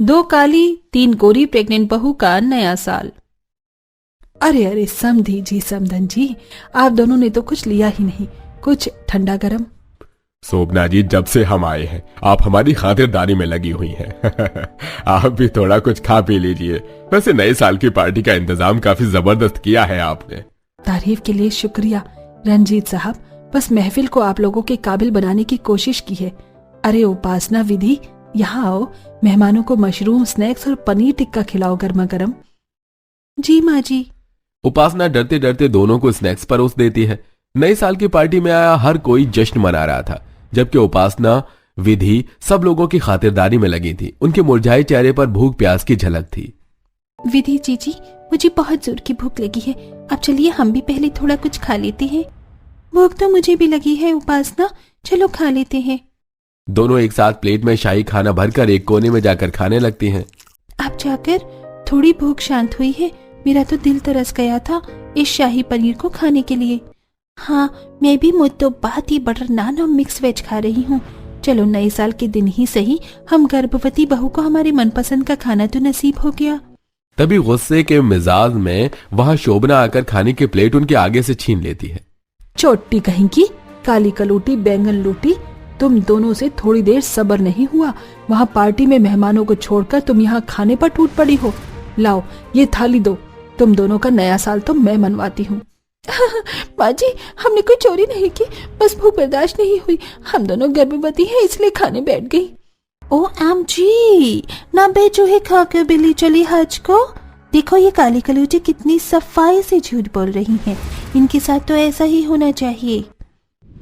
2 काली 3 गोरी प्रेग्नेंट बहू का नया साल। अरे अरे समधी जी, समधन जी, आप दोनों ने तो कुछ लिया ही नहीं, कुछ ठंडा गरम। शोभना जी, जब से हम आए हैं आप हमारी खातिरदारी में लगी हुई हैं। आप भी थोड़ा कुछ खा पी लीजिए। वैसे नए साल की पार्टी का इंतजाम काफी जबरदस्त किया है आपने। तारीफ के लिए शुक्रिया रंजीत साहब, बस महफिल को आप लोगों के काबिल बनाने की कोशिश की है। अरे उपासना, विधि, यहाँ आओ, मेहमानों को मशरूम स्नैक्स और पनीर टिक्का खिलाओ गर्मा गर्म। जी माँ जी। उपासना डरते डरते दोनों को स्नैक्स परोस देती है। नए साल की पार्टी में आया हर कोई जश्न मना रहा था, जबकि उपासना, विधि सब लोगों की खातिरदारी में लगी थी। उनके मुरझाए चेहरे पर भूख प्यास की झलक थी। विधि जी, मुझे बहुत जोर की भूख लगी है, अब चलिए हम भी पहले थोड़ा कुछ खा लेते हैं। भूख तो मुझे भी लगी है उपासना, चलो खा लेते हैं। दोनों एक साथ प्लेट में शाही खाना भरकर एक कोने में जाकर खाने लगती हैं। अब जाकर थोड़ी भूख शांत हुई है, मेरा तो दिल तरस गया था इस शाही पनीर को खाने के लिए। हाँ, मैं भी मुद्दों-बाती बटर नान और मिक्स वेज खा रही हूँ। चलो नए साल के दिन ही सही हम गर्भवती बहू को हमारे मनपसंद का खाना तो नसीब हो गया। तभी गुस्से के मिजाज में वहां शोभना आकर खाने की प्लेट उनके आगे से छीन लेती है। चोटी कहीं की, काली कलूटी बैंगन लूटी, तुम दोनों से थोड़ी देर सब्र नहीं हुआ। वहाँ पार्टी में मेहमानों को छोड़कर तुम यहाँ खाने पर टूट पड़ी हो। लाओ ये थाली दो, तुम दोनों का नया साल तो मैं मनवाती हूँ। माँ जी, हमने कोई चोरी नहीं की, बस भूख बर्दाश्त नहीं हुई। हम दोनों गर्भवती हैं इसलिए खाने बैठ गई। ओ एम जी, ना बेचूहे खा के बिल्ली चली हज को। देखो ये काली कलूटी कितनी सफाई से झूठ बोल रही हैं। इनके साथ तो ऐसा ही होना चाहिए।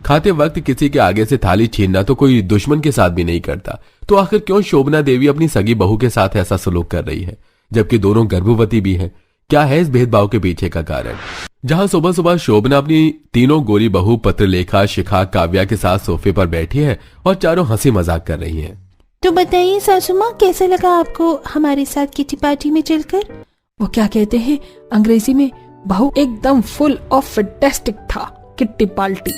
खाते वक्त किसी के आगे से थाली छीनना तो कोई दुश्मन के साथ भी नहीं करता, तो आखिर क्यों शोभना देवी अपनी सगी बहू के साथ ऐसा सलूक कर रही है, जबकि दोनों गर्भवती भी हैं? क्या है इस भेदभाव के पीछे का कारण? जहां सुबह सुबह शोभना अपनी तीनों गोरी बहू पत्रलेखा, शिखा, काव्या के साथ सोफे पर बैठी है और चारों हंसी मजाक कर रही हैं। तो बताइए सासू माँ, कैसा लगा आपको हमारे साथ किटी पार्टी में चलकर? वो क्या कहते हैं अंग्रेजी में, बहू एकदम फुल ऑफ फैंटास्टिक था। Kitty party.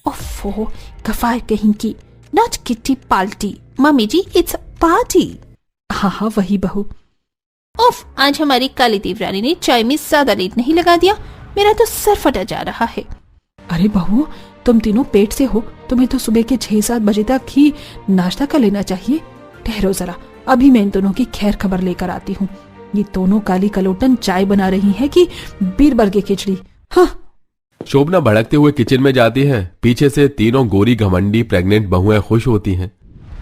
ओफो, गफार कहीं की, not kitty party mummy ji, it's party. हाँ हाँ वही बहू। ओफ, आज हमारी काली देवरानी ने चाय में ज्यादा लेट नहीं लगा दिया, मेरा तो सर फटा जा रहा है। अरे बहू, तुम तीनों पेट से हो, तुम्हें तो सुबह के 6-7 बजे तक ही नाश्ता कर लेना चाहिए। ठहरो जरा, अभी मैं इन दोनों की खैर खबर लेकर आती हूँ। ये दोनों काली कलोटन चाय बना रही है कि बीरबल की खिचड़ी। हाँ। शोभना भड़कते हुए किचन में जाती है। पीछे से तीनों गोरी घमंडी प्रेग्नेंट बहुएं खुश होती हैं।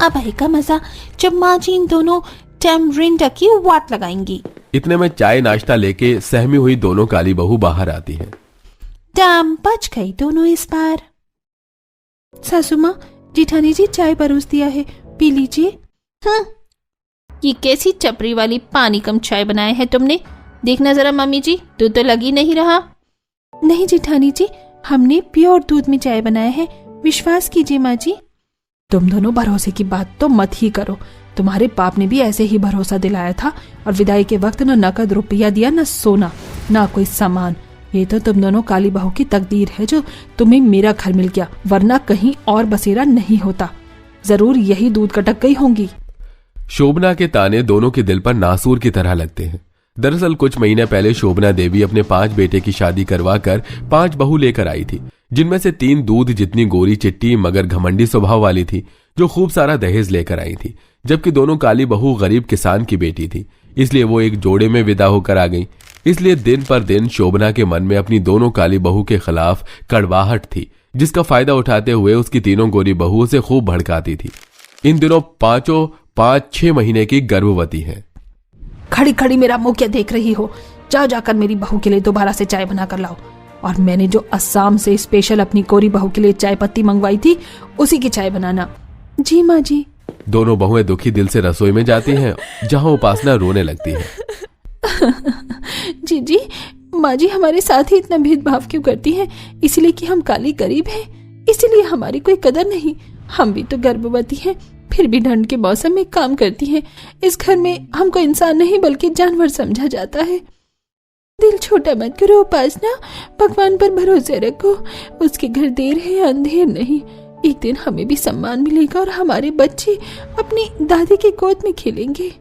अब आएगा मजा जब माँ जी इन दोनों टैमरिंड की वाट लगाएंगी। इतने में चाय नाश्ता लेके सहमी हुई दोनों काली बहू बाहर आती हैं। डैम, बच गई दोनों इस बार। सासू माँ, जेठानी जी चाय परोस दिया है, पी लीजिए। ये कैसी चपरी वाली पानी कम चाय बनाए है तुमने? देखना जरा मम्मी जी, दूध तो लगी नहीं रहा। नहीं जेठानी जी, हमने प्योर दूध में चाय बनाया है, विश्वास कीजिए माँ जी। तुम दोनों भरोसे की बात तो मत ही करो। तुम्हारे बाप ने भी ऐसे ही भरोसा दिलाया था और विदाई के वक्त न नकद रुपया दिया, न सोना, न कोई सामान। ये तो तुम दोनों काली बहू की तकदीर है जो तुम्हें मेरा घर मिल गया, वरना कहीं और बसेरा नहीं होता। जरूर यही दूध कटक गई होंगी। शोभना के ताने दोनों के दिल पर नासूर की तरह लगते हैं। दरअसल कुछ महीने पहले शोभना देवी अपने 5 बेटे की शादी करवाकर 5 बहू लेकर आई थी, जिनमें से 3 दूध जितनी गोरी चिट्टी मगर घमंडी स्वभाव वाली थी, जो खूब सारा दहेज लेकर आई थी, जबकि दोनों काली बहू गरीब किसान की बेटी थी, इसलिए वो एक जोड़े में विदा होकर आ गई। इसलिए दिन पर दिन शोभना के मन में अपनी दोनों काली बहू के खिलाफ कड़वाहट थी, जिसका फायदा उठाते हुए उसकी तीनों गोरी बहू उसे खूब भड़काती थी। इन दिनों पांचों 5-6 महीने की गर्भवती हैं। खड़ी खड़ी मेरा मुंह क्या देख रही हो? जाओ जाकर मेरी बहू के लिए दोबारा से चाय बना कर लाओ। और मैंने जो असम से स्पेशल अपनी गोरी बहू के लिए चाय पत्ती मंगवाई थी, उसी की चाय बनाना। जी माँ जी। दोनों बहुएं दुखी दिल से रसोई में जाती हैं, जहां उपासना रोने लगती है। जी माँ जी हमारे साथ ही इतना भेदभाव क्यों करती हैं? इसलिए कि हम काली गरीब हैं, इसीलिए हमारी कोई कदर नहीं। हम भी तो गर्भवती हैं, फिर भी ठंड के मौसम में काम करती हैं। इस घर में हमको इंसान नहीं बल्कि जानवर समझा जाता है। दिल छोटा मत करो उपासना, भगवान पर भरोसे रखो। उसके घर देर है अंधेर नहीं। एक दिन हमें भी सम्मान मिलेगा और हमारे बच्चे अपनी दादी की गोद में खेलेंगे।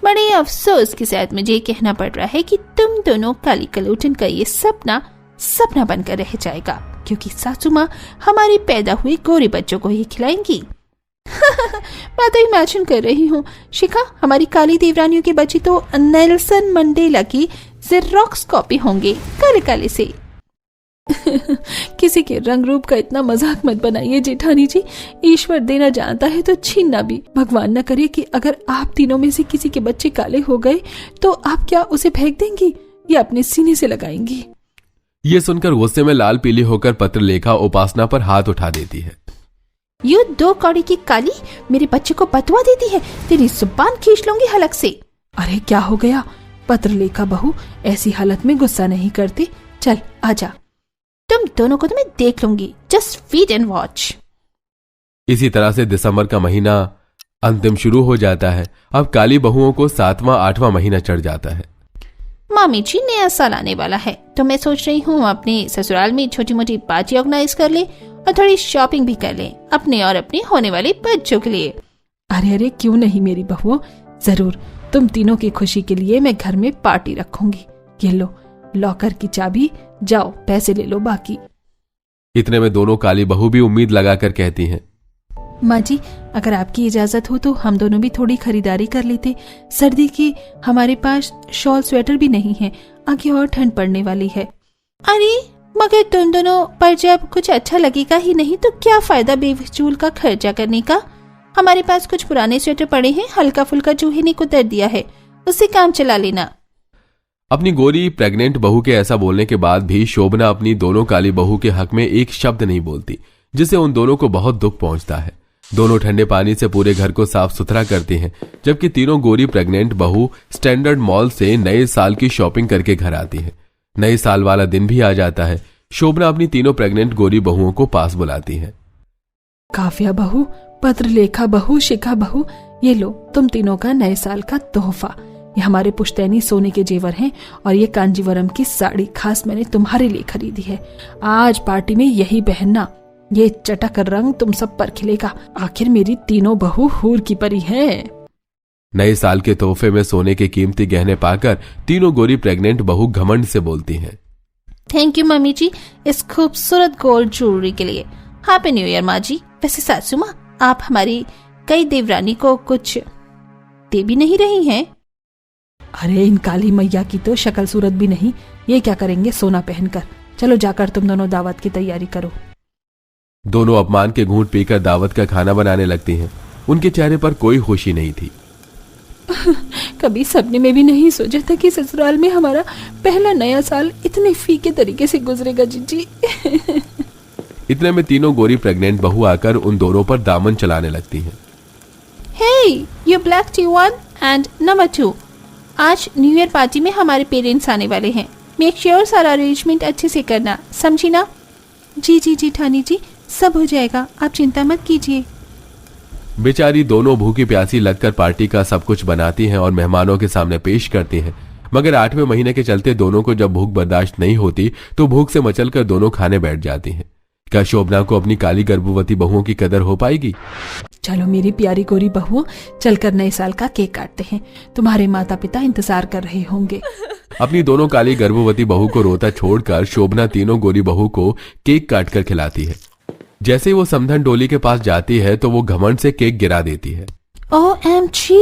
बड़े अफसोस के साथ मुझे कहना पड़ रहा है कि तुम दोनों काली कलोटन का ये सपना बनकर रह जाएगा, क्योंकि सासू माँ हमारे पैदा हुए गोरे बच्चों को ही खिलाएंगी। मैं तो इमेजिन कर रही हूँ शिखा, हमारी काली देवरानियों के बच्चे तो नेल्सन मंडेला की जेरोक्स कॉपी होंगे, काले काले से। किसी के रंग रूप का इतना मजाक मत बनाइए जेठानी जी, ईश्वर देना जानता है तो छीनना भी। भगवान न करे कि अगर आप तीनों में से किसी के बच्चे काले हो गए तो आप क्या उसे फेंक देंगी या अपने सीने से लगाएंगी? ये सुनकर गुस्से में लाल पीली होकर पत्रलेखा उपासना पर हाथ उठा देती है। यू दो कौड़ी की काली, मेरे बच्चे को बतवा देती है, तेरी जुबान खींच लूंगी हलक से। अरे क्या हो गया पत्रलेखा बहू, ऐसी हालत में गुस्सा नहीं करती, चल आजा। तुम दोनों को तो मैं देख लूंगी, जस्ट वेट एंड वॉच। इसी तरह से दिसंबर का महीना अंतिम शुरू हो जाता है। अब काली बहुओं को 7वां 8वां महीना चढ़ जाता है। मामी जी, नया साल आने वाला है तो मैं सोच रही हूँ अपने ससुराल में छोटी मोटी पार्टी ऑर्गेनाइज कर ले और थोड़ी शॉपिंग भी कर ले अपने और अपने होने वाले बच्चों के लिए। अरे अरे क्यों नहीं मेरी बहुओं, जरूर। तुम तीनों की खुशी के लिए मैं घर में पार्टी रखूंगी। ये लो लॉकर की चाबी, जाओ पैसे ले लो बाकी। इतने में दोनों काली बहू भी उम्मीद लगाकर कहती हैं, माँ जी अगर आपकी इजाजत हो तो हम दोनों भी थोड़ी खरीदारी कर लेते। सर्दी की हमारे पास शॉल स्वेटर भी नहीं है, आगे और ठंड पड़ने वाली है। अरे मगर तुम दोनों पर जब कुछ अच्छा लगेगा ही नहीं तो क्या फायदा बेफजूल का खर्चा करने का। हमारे पास कुछ पुराने स्वेटर पड़े हैं, हल्का फुल्का चूहे ने कुतर दिया है, उससे काम चला लेना। अपनी गोरी प्रेग्नेंट बहू के ऐसा बोलने के बाद भी शोभना अपनी दोनों काली बहू के हक में एक शब्द नहीं बोलती, जिससे उन दोनों को बहुत दुख पहुंचता है। दोनों ठंडे पानी से पूरे घर को साफ सुथरा करती हैं, जबकि तीनों गोरी प्रेग्नेंट बहू स्टैंडर्ड मॉल से नए साल की शॉपिंग करके घर आती है। नए साल वाला दिन भी आ जाता है। शोभना अपनी तीनों प्रेग्नेंट गोरी बहुओं को पास बुलाती है। काफिया बहू, पत्रलेखा बहू, शिखा बहू, ये लो तुम तीनों का नए साल का तोहफा। ये हमारे पुश्तैनी सोने के जेवर हैं और ये कांजीवरम की साड़ी खास मैंने तुम्हारे लिए खरीदी है। आज पार्टी में यही पहनना, ये चटक रंग तुम सब पर खिलेगा। आखिर मेरी तीनों बहू हूर की परी हैं। नए साल के तोहफे में सोने के कीमती गहने पाकर तीनों गोरी प्रेग्नेंट बहू घमंड से बोलती हैं, थैंक यू मम्मी जी इस खूबसूरत गोल्ड ज्वेलरी के लिए। हैप्पी न्यू ईयर माँ जी। वैसे सासू माँ, आप हमारी कई देवरानी को कुछ दे भी नहीं रही हैं। अरे इन काली मैया की तो शक्ल सूरत भी नहीं, ये क्या करेंगे सोना पहनकर। चलो जाकर तुम दोनों दावत की तैयारी करो। दोनों अपमान के घूंट पीकर दावत का खाना बनाने लगती हैं। उनके चेहरे पर कोई खुशी नहीं थी। कभी सपने में भी नहीं सोचा था कि ससुराल में हमारा पहला नया साल इतने फीके तरीके से गुजरेगा जीजी। इतने में तीनों गोरी प्रेग्नेंट बहू आकर उन दोनों पर दामन चलाने लगती हैं। Hey you black tea 1 and number 2, आज न्यू ईयर पार्टी में हमारे पेरेंट्स आने वाले हैं। मेक श्योर सारा अरेंजमेंट अच्छे से करना, समझी ना? जी जी जी ठानी जी, सब हो जाएगा, आप चिंता मत कीजिए। बेचारी दोनों भूखी प्यासी लगकर पार्टी का सब कुछ बनाती हैं और मेहमानों के सामने पेश करती हैं। मगर 8वें महीने के चलते दोनों को जब भूख बर्दाश्त नहीं होती तो भूख से मचलकर दोनों खाने बैठ जाती हैं। क्या शोभना को अपनी काली गर्भवती बहुओं की कदर हो पाएगी? चलो मेरी प्यारी गोरी बहुओं, चलकर नए साल का केक काटते हैं। तुम्हारे माता पिता इंतजार कर रहे होंगे। अपनी दोनों काली गर्भवती बहू को रोता छोड़कर शोभना तीनों गोरी बहू को केक काटकर खिलाती है। जैसे ही वो समधन डोली के पास जाती है तो वो घमंड से केक गिरा देती है। OMG!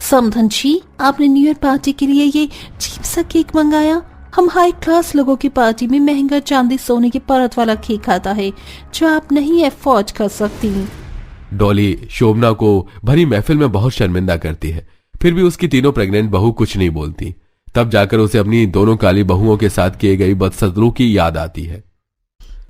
समधन जी, आपने न्यू ईयर पार्टी के लिए ये चीप सा केक मंगाया? हम हाई क्लास लोगों की पार्टी में महंगा चांदी सोने की परत वाला केक खाता है जो आप नहीं अफोर्ड कर सकती। डॉली शोभना को भरी महफिल में बहुत शर्मिंदा करती है, फिर भी उसकी तीनों प्रेग्नेंट बहू कुछ नहीं बोलती। तब जाकर उसे अपनी दोनों काली बहुओं के साथ किए गई बदसलूकी की याद आती है।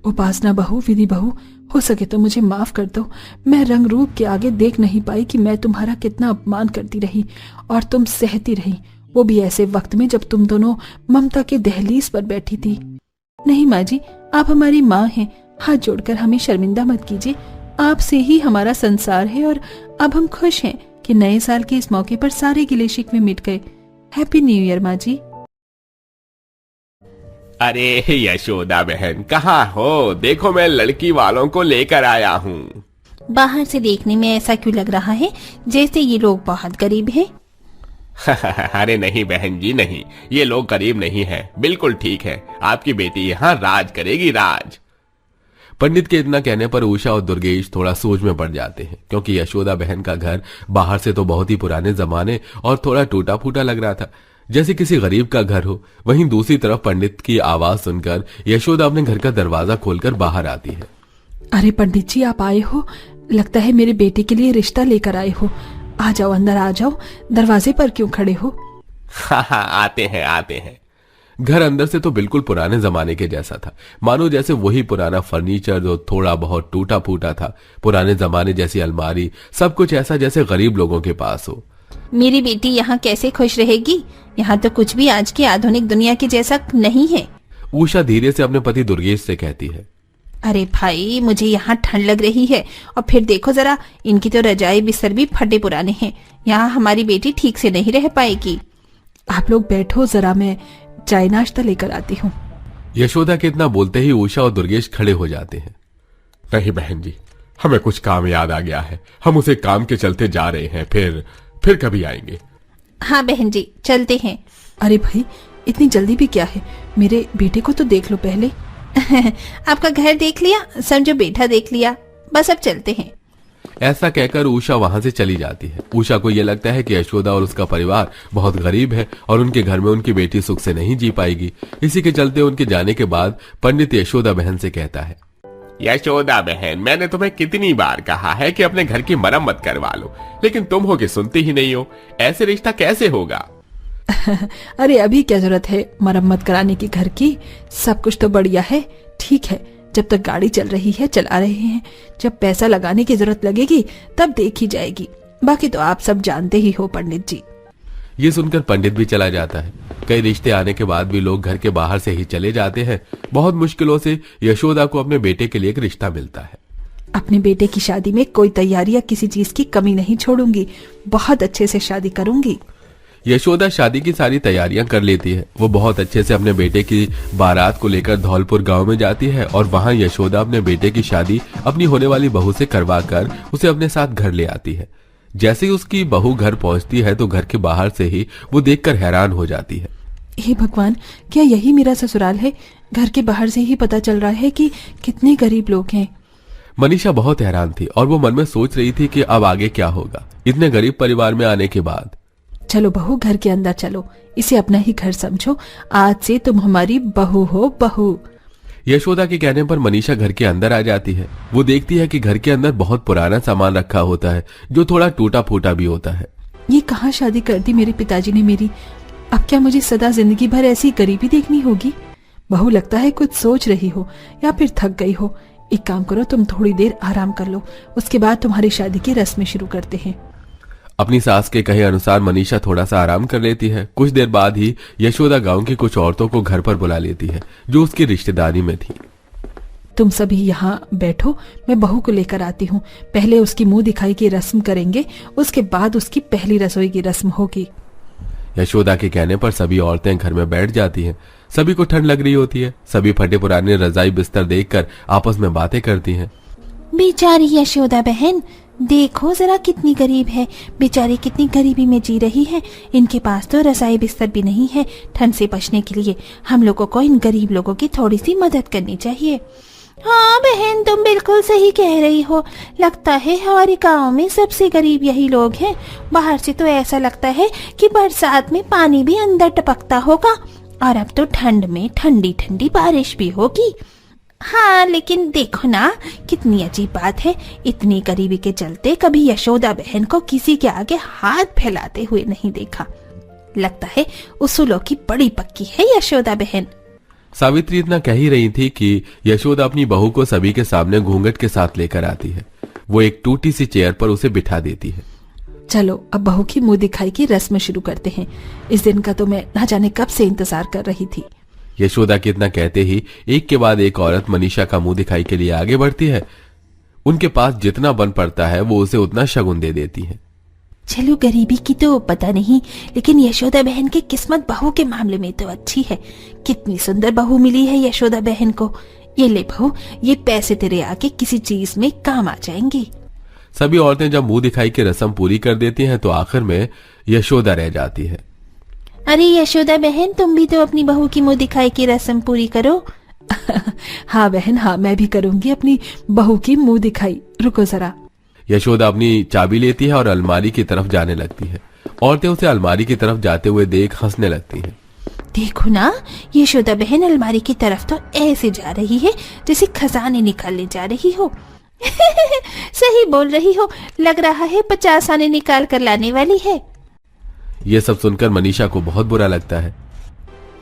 उपासना बहू, विधि बहू, हो सके तो मुझे माफ कर दो। मैं रंग रूप के आगे देख नहीं पाई कि मैं तुम्हारा कितना अपमान करती रही और तुम सहती रही, वो भी ऐसे वक्त में जब तुम दोनों ममता के दहलीज पर बैठी थी। नहीं माँ जी, आप हमारी माँ हैं, हाथ जोड़कर हमें शर्मिंदा मत कीजिए। आपसे ही हमारा संसार है और अब हम खुश हैं कि नए साल के इस मौके पर सारे गिले शिकवे मिट गए। हैप्पी न्यू ईयर माँ जी। अरे यशोदा बहन, कहाँ हो? देखो मैं लड़की वालों को लेकर आया हूँ। बाहर से देखने में ऐसा क्यों लग रहा है जैसे ये लोग बहुत गरीब हैं? अरे नहीं बहन जी नहीं, ये लोग गरीब नहीं हैं, बिल्कुल ठीक है। आपकी बेटी यहाँ राज करेगी, राज। पंडित के इतना कहने पर उषा और दुर्गेश थोड़ा सोच में पड़ जाते हैं, क्योंकि यशोदा बहन का घर बाहर से तो बहुत ही पुराने जमाने और थोड़ा टूटा फूटा लग रहा था, जैसे किसी गरीब का घर हो। वहीं दूसरी तरफ पंडित की आवाज सुनकर यशोदा अपने घर का दरवाजा खोलकर बाहर आती है। अरे पंडित जी, आप आए हो? लगता है मेरे बेटे के लिए रिश्ता लेकर आए हो। आ जाओ, अंदर आ जाओ। दरवाजे पर क्यों खड़े हो? हाँ हाँ, आते हैं आते हैं। घर अंदर से तो बिल्कुल पुराने जमाने के जैसा था, मानो जैसे वही पुराना फर्नीचर जो थोड़ा बहुत टूटा फूटा था। पुराने जमाने जैसी अलमारी, सब कुछ ऐसा जैसे गरीब लोगों के पास हो। मेरी बेटी यहाँ कैसे खुश रहेगी? यहाँ तो कुछ भी आज की आधुनिक दुनिया के जैसा नहीं है। उषा धीरे से अपने पति दुर्गेश से कहती है। अरे भाई, मुझे यहाँ ठंड लग रही है, और फिर देखो जरा, इनकी तो रजाई बिस्तर भी फटे पुराने हैं। यहाँ हमारी बेटी ठीक से नहीं रह पाएगी। आप लोग बैठो जरा, मैं चाय नाश्ता लेकर आती हूँ। यशोदा के इतना बोलते ही उषा और दुर्गेश खड़े हो जाते हैं। नहीं बहन जी, हमें कुछ काम याद आ गया है, हम उसे काम के चलते जा रहे हैं, फिर कभी आएंगे। हाँ बहन जी, चलते हैं। अरे भाई, इतनी जल्दी भी क्या है? मेरे बेटे को तो देख लो पहले। आपका घर देख लिया, समझो बेटा देख लिया, बस अब चलते हैं। ऐसा कहकर उषा वहां से चली जाती है। उषा को यह लगता है कि यशोदा और उसका परिवार बहुत गरीब है और उनके घर में उनकी बेटी सुख से नहीं जी पाएगी। इसी के चलते उनके जाने के बाद पंडित यशोदा बहन से कहता है। यशोदा बहन, मैंने तुम्हें कितनी बार कहा है कि अपने घर की मरम्मत करवा लो, लेकिन तुम हो कि सुनती ही नहीं हो। ऐसे रिश्ता कैसे होगा? अरे अभी क्या जरूरत है मरम्मत कराने की घर की? सब कुछ तो बढ़िया है, ठीक है। जब तक गाड़ी चल रही है चला रहे हैं, जब पैसा लगाने की जरूरत लगेगी तब देखी जाएगी। बाकी तो आप सब जानते ही हो पंडित जी। ये सुनकर पंडित भी चला जाता है। कई रिश्ते आने के बाद भी लोग घर के बाहर से ही चले जाते हैं। बहुत मुश्किलों से यशोदा को अपने बेटे के लिए एक रिश्ता मिलता है। अपने बेटे की शादी में कोई तैयारी या किसी चीज की कमी नहीं छोड़ूंगी, बहुत अच्छे से शादी करूंगी। यशोदा शादी की सारी तैयारियां कर लेती है। वो बहुत अच्छे से अपने बेटे की बारात को लेकर धौलपुर गांव में जाती है और वहां यशोदा अपने बेटे की शादी अपनी होने वाली बहू से करवा कर उसे अपने साथ घर ले आती है। जैसे ही उसकी बहू घर पहुंचती है तो घर के बाहर से ही वो देखकर हैरान हो जाती है। हे भगवान, क्या यही मेरा ससुराल है? घर के बाहर से ही पता चल रहा है कि कितने गरीब लोग हैं। मनीषा बहुत हैरान थी और वो मन में सोच रही थी कि अब आगे क्या होगा इतने गरीब परिवार में आने के बाद। चलो बहू, घर के अंदर चलो, इसे अपना ही घर समझो। आज से तुम हमारी बहू हो, बहू। यशोदा के कहने पर मनीषा घर के अंदर आ जाती है। वो देखती है कि घर के अंदर बहुत पुराना सामान रखा होता है जो थोड़ा टूटा फूटा भी होता है। ये कहाँ शादी कर दी मेरे पिताजी ने मेरी? अब क्या मुझे सदा जिंदगी भर ऐसी गरीबी देखनी होगी? बहू, लगता है कुछ सोच रही हो या फिर थक गई हो। एक काम करो, तुम थोड़ी देर आराम कर लो, उसके बाद तुम्हारी शादी की रस्में शुरू करते हैं। अपनी सास के कहे अनुसार मनीषा थोड़ा सा आराम कर लेती है। कुछ देर बाद ही यशोदा गांव की कुछ औरतों को घर पर बुला लेती है जो उसकी रिश्तेदारी में थी। तुम सभी यहाँ बैठो, मैं बहू को लेकर आती हूँ। पहले उसकी मुंह दिखाई की रस्म करेंगे, उसके बाद उसकी पहली रसोई की रस्म होगी। यशोदा के कहने पर सभी औरतें घर में बैठ जाती हैं। सभी को ठंड लग रही होती है। सभी फटे पुराने रजाई बिस्तर देखकर आपस में बातें करती हैं। बेचारी यशोदा बहन, देखो जरा कितनी गरीब है। बेचारी कितनी गरीबी में जी रही है। इनके पास तो रजाई बिस्तर भी नहीं है। ठंड से बचने के लिए हम लोगों को इन गरीब लोगों की थोड़ी सी मदद करनी चाहिए। हाँ बहन, तुम बिल्कुल सही कह रही हो। लगता है हमारे गांव में सबसे गरीब यही लोग हैं। बाहर से तो ऐसा लगता है कि बरसात में पानी भी अंदर टपकता होगा, और अब तो ठंड में ठंडी ठंडी बारिश भी होगी। हाँ, लेकिन देखो ना, कितनी अजीब बात है। इतनी गरीबी के चलते कभी यशोदा बहन को किसी के आगे हाथ फैलाते हुए नहीं देखा। लगता है उसूलों की बड़ी पक्की है यशोदा बहन। सावित्री इतना कह ही रही थी कि यशोदा अपनी बहू को सभी के सामने घूंघट के साथ लेकर आती है। वो एक टूटी सी चेयर पर उसे बिठा देती है। चलो अब बहू की मुंह दिखाई की रस्म शुरू करते हैं। इस दिन का तो मैं ना जाने कब से इंतजार कर रही थी। यशोदा के इतना कहते ही एक के बाद एक औरत मनीषा का मुंह दिखाई के लिए आगे बढ़ती है। उनके पास जितना बन पड़ता है वो उसे उतना शगुन दे देती है। चलो गरीबी की तो पता नहीं, लेकिन यशोदा बहन की किस्मत बहू के मामले में तो अच्छी है। कितनी सुंदर बहू मिली है यशोदा बहन को। ये ले बहू, ये पैसे तेरे आके किसी चीज में काम आ जाएंगे। सभी औरतें जब मुंह दिखाई की रस्म पूरी कर देती हैं तो आखिर में यशोदा रह जाती है। अरे यशोदा बहन, तुम भी तो अपनी बहू की मुंह दिखाई की रस्म पूरी करो। हाँ बहन, हाँ मैं भी करूंगी अपनी बहू की मुंह दिखाई। रुको जरा। यशोदा अपनी चाबी लेती है और अलमारी की तरफ जाने लगती है। औरतें उसे अलमारी की तरफ जाते हुए देख हंसने लगती हैं। देखो ना, यशोदा बहन अलमारी की तरफ तो ऐसे जा रही है जैसे खजाने निकालने जा रही हो। सही बोल रही हो, लग रहा है 50 आने निकाल कर लाने वाली है। ये सब सुनकर मनीषा को बहुत बुरा लगता है।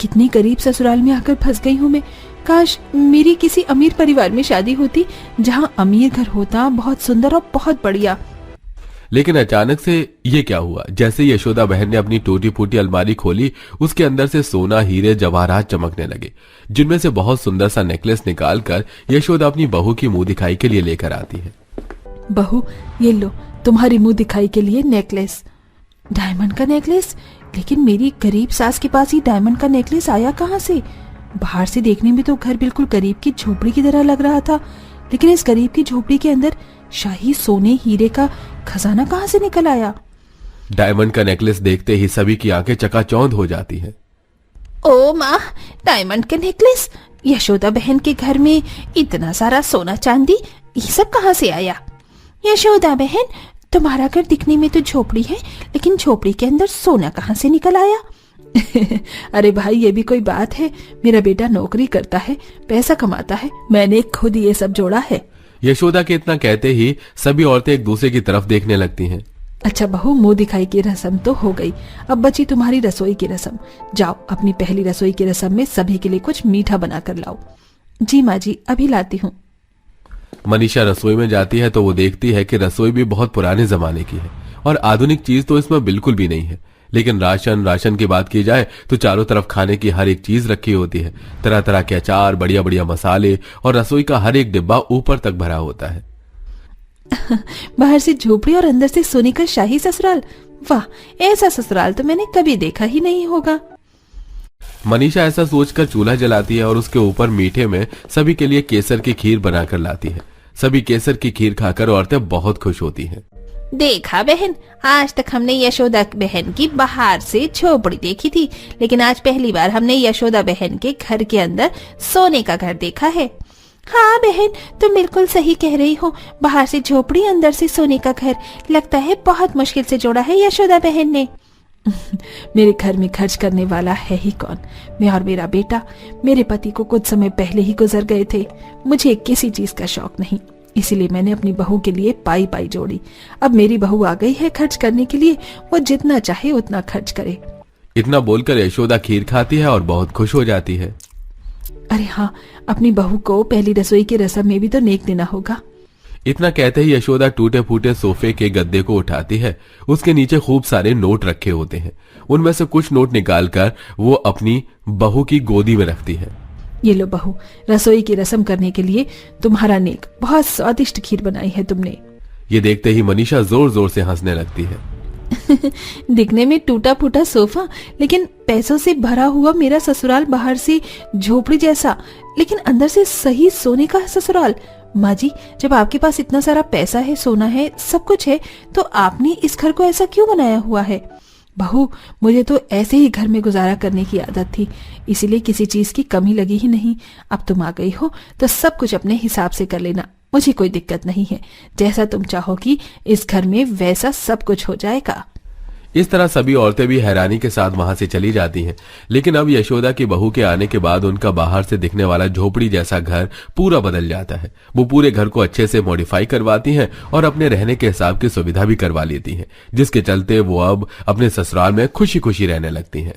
कितनी करीब ससुराल में आकर फंस गई हूँ मैं। काश मेरी किसी अमीर परिवार में शादी होती, जहाँ अमीर घर होता, बहुत सुंदर और बहुत बढ़िया। लेकिन अचानक से ये क्या हुआ? जैसे यशोदा बहन ने अपनी टूटी फूटी अलमारी खोली, उसके अंदर से सोना, हीरे, जवाहरात चमकने लगे, जिनमें से बहुत सुंदर सा नेकलेस निकालकर यशोदा अपनी बहू की मुंह दिखाई के लिए लेकर आती है। बहू, ये लो तुम्हारी मुंह दिखाई के लिए नेकलेस। डायमंड का नेकलेस? लेकिन मेरी गरीब सास के पास ही डायमंड का नेकलेस आया कहाँ से? बाहर से देखने में तो घर बिल्कुल गरीब की झोपड़ी की तरह लग रहा था, लेकिन इस गरीब की झोपड़ी के अंदर शाही सोने हीरे का खजाना कहाँ से निकल आया? डायमंड का नेकलेस देखते ही सभी की आंखें चकाचौंध हो जाती हैं। ओ माँ, डायमंड का नेकलेस! यशोदा बहन के घर में इतना सारा सोना चांदी, ये सब कहाँ से आया? यशोदा बहन, तुम्हारा घर दिखने में तो झोपड़ी है, लेकिन झोपड़ी के अंदर सोना कहाँ से निकल आया? अरे भाई, ये भी कोई बात है? मेरा बेटा नौकरी करता है, पैसा कमाता है, मैंने खुद ये सब जोड़ा है। यशोदा के इतना कहते ही सभी औरतें एक दूसरे की तरफ देखने लगती हैं। अच्छा बहू, मुंह दिखाई की रस्म तो हो गई, अब बची तुम्हारी रसोई की रस्म। जाओ अपनी पहली रसोई की रस्म में सभी के लिए कुछ मीठा बना कर लाओ। जी माँ जी, अभी लाती हूँ। मनीषा रसोई में जाती है तो वो देखती है कि रसोई भी बहुत पुराने जमाने की है और आधुनिक चीज तो इसमें बिल्कुल भी नहीं है। लेकिन राशन की बात की जाए तो चारों तरफ खाने की हर एक चीज रखी होती है। तरह तरह के अचार, बढ़िया बढ़िया मसाले और रसोई का हर एक डिब्बा ऊपर तक भरा होता है। बाहर से झोपड़ी और अंदर से सोने का शाही ससुराल। वाह, ऐसा ससुराल तो मैंने कभी देखा ही नहीं होगा। मनीषा ऐसा सोचकर चूल्हा जलाती है और उसके ऊपर मीठे में सभी के लिए केसर की खीर बनाकर लाती है। सभी केसर की खीर खाकर औरतें बहुत खुश होती हैं। देखा बहन, आज तक हमने यशोदा बहन की बाहर से झोपड़ी देखी थी, लेकिन आज पहली बार हमने यशोदा बहन के घर के अंदर सोने का घर देखा है। हाँ बहन, तुम बिल्कुल सही कह रही हो। बाहर से झोपड़ी, अंदर से सोने का घर। लगता है बहुत मुश्किल से जोड़ा है यशोदा बहन ने। मेरे घर में खर्च करने वाला है ही कौन? मैं और मेरा बेटा। मेरे पति को कुछ समय पहले ही गुजर गए थे। मुझे किसी चीज का शौक नहीं, इसीलिए मैंने अपनी बहू के लिए पाई पाई जोड़ी। अब मेरी बहू आ गई है खर्च करने के लिए, वो जितना चाहे उतना खर्च करे। इतना बोलकर यशोदा खीर खाती है और बहुत खुश हो जाती है। अरे हाँ, अपनी बहू को पहली रसोई की रस्म में भी तो नेक देना होगा। इतना कहते ही यशोदा टूटे फूटे सोफे के गद्दे को उठाती है। उसके नीचे खूब सारे नोट रखे होते हैं। उनमें से कुछ नोट निकालकर वो अपनी बहू की गोदी में रखती है। ये लो बहू, रसोई की रस्म करने के लिए तुम्हारा नेक। बहुत स्वादिष्ट खीर बनाई है तुमने। ये देखते ही मनीषा जोर जोर से हंसने लगती है। दिखने में टूटा फूटा सोफा, लेकिन पैसों से भरा हुआ मेरा ससुराल। बाहर से झोपड़ी जैसा, लेकिन अंदर से सही सोने का ससुराल। माँ जी, जब आपके पास इतना सारा पैसा है, सोना है, सब कुछ है, तो आपने इस घर को ऐसा क्यों बनाया हुआ है? बहू, मुझे तो ऐसे ही घर में गुजारा करने की आदत थी, इसीलिए किसी चीज की कमी लगी ही नहीं। अब तुम आ गई हो तो सब कुछ अपने हिसाब से कर लेना, मुझे कोई दिक्कत नहीं है। जैसा तुम चाहोगी इस घर में वैसा सब कुछ हो जाएगा। इस तरह सभी औरतें भी हैरानी के साथ वहां से चली जाती हैं। लेकिन अब यशोदा की बहू के आने के बाद उनका बाहर से दिखने वाला झोपड़ी जैसा घर पूरा बदल जाता है। वो पूरे घर को अच्छे से मॉडिफाई करवाती हैं और अपने रहने के हिसाब की सुविधा भी करवा लेती हैं, जिसके चलते वो अब अपने ससुराल में खुशी खुशी रहने लगती हैं।